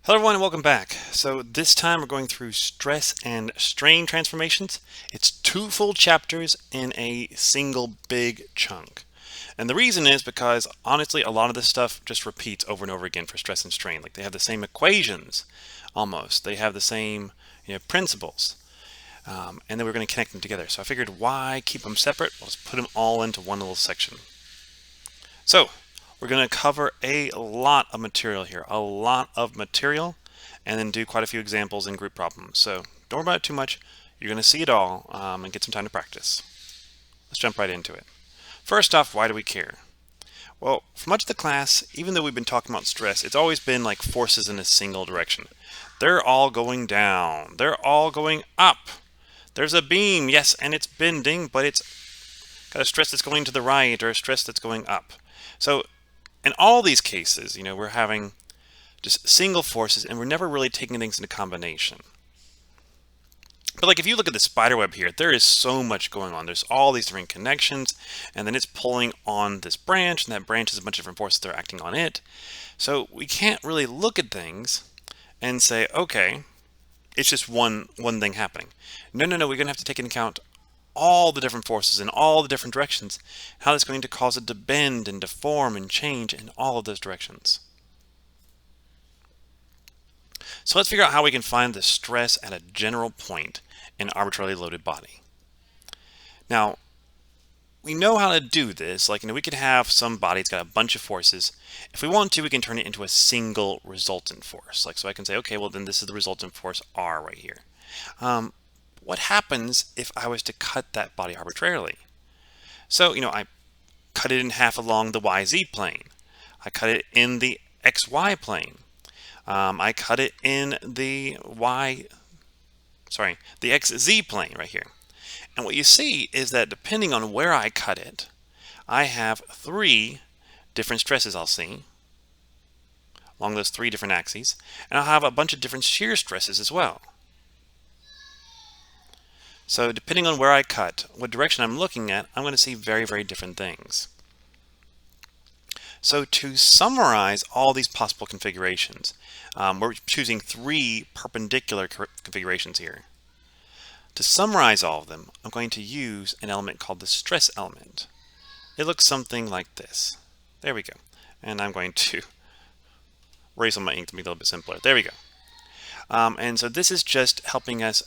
Hello everyone and welcome back. So this time we're going through stress and strain transformations. It's two full chapters in a single big chunk. And the reason is because honestly a lot of this stuff just repeats over and over again for stress and strain. Like they have the same equations almost. They have the same principles. And then we're going to connect them together. So I figured why keep them separate? Let's put them all into one little section. So we're going to cover a lot of material here, and then do quite a few examples and group problems. So don't worry about it too much. You're going to see it all and get some time to practice. Let's jump right into it. First off, why do we care? Well, for much of the class, even though we've been talking about stress, it's always been like forces in a single direction. They're all going down. They're all going up. There's a beam, yes, and it's bending, but it's got a stress that's going to the right or a stress that's going up. So in all these cases, we're having just single forces and we're never really taking things into combination. But like if you look at the spider web here, there is so much going on. There's all these different connections, and then it's pulling on this branch, and that branch has a bunch of different forces that are acting on it. So we can't really look at things and say, okay, it's just one thing happening. No, we're going to have to take into account all the different forces in all the different directions, how that's going to cause it to bend and deform and change in all of those directions. So let's figure out how we can find the stress at a general point in an arbitrarily loaded body. Now, we know how to do this. Like, we could have some body that's got a bunch of forces. If we want to, we can turn it into a single resultant force. Like, so I can say, okay, well then this is the resultant force R right here. What happens if I was to cut that body arbitrarily? So, I cut it in half along the YZ plane. I cut it in the XY plane. I cut it in the XZ plane right here. And what you see is that depending on where I cut it, I have three different stresses I'll see along those three different axes, and I'll have a bunch of different shear stresses as well. So depending on where I cut, what direction I'm looking at, I'm going to see very, very different things. So to summarize all these possible configurations, we're choosing three perpendicular configurations here. To summarize all of them, I'm going to use an element called the stress element. It looks something like this. There we go. And I'm going to erase on my ink to make it a little bit simpler. There we go. And so this is just helping us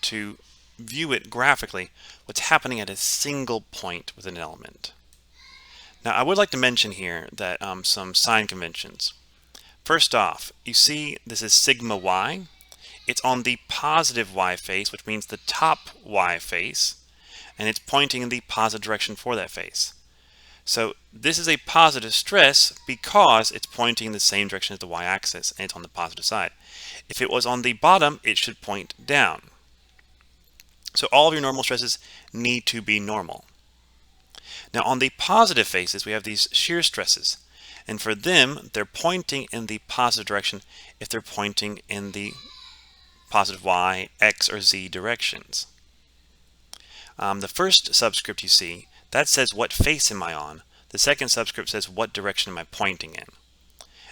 to view it graphically, what's happening at a single point with an element. Now, I would like to mention here that some sign conventions. First off, you see this is sigma y. It's on the positive y face, which means the top y face, and it's pointing in the positive direction for that face. So this is a positive stress because it's pointing in the same direction as the y-axis, and it's on the positive side. If it was on the bottom, it should point down. So all of your normal stresses need to be normal. Now on the positive faces, we have these shear stresses. And for them, they're pointing in the positive direction if they're pointing in the positive y, x, or z directions. The first subscript you see, that says what face am I on. The second subscript says what direction am I pointing in.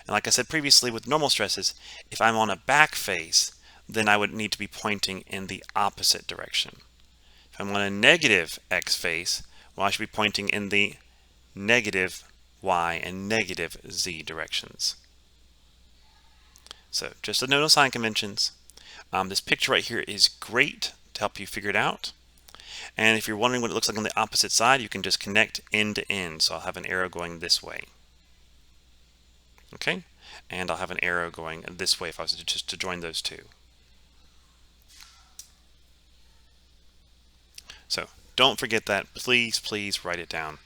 And like I said previously with normal stresses, if I'm on a back face, then I would need to be pointing in the opposite direction. If I'm on a negative x face, well, I should be pointing in the negative y and negative z directions. So just a note on sign conventions. This picture right here is great to help you figure it out. And if you're wondering what it looks like on the opposite side, you can just connect end to end. So I'll have an arrow going this way. Okay? And I'll have an arrow going this way if I was just to join those two. So don't forget that. Please write it down.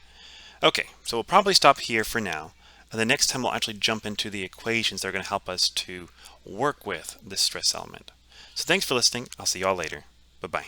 Okay, so we'll probably stop here for now. And the next time we'll actually jump into the equations that are going to help us to work with this stress element. So thanks for listening. I'll see you all later. Bye-bye.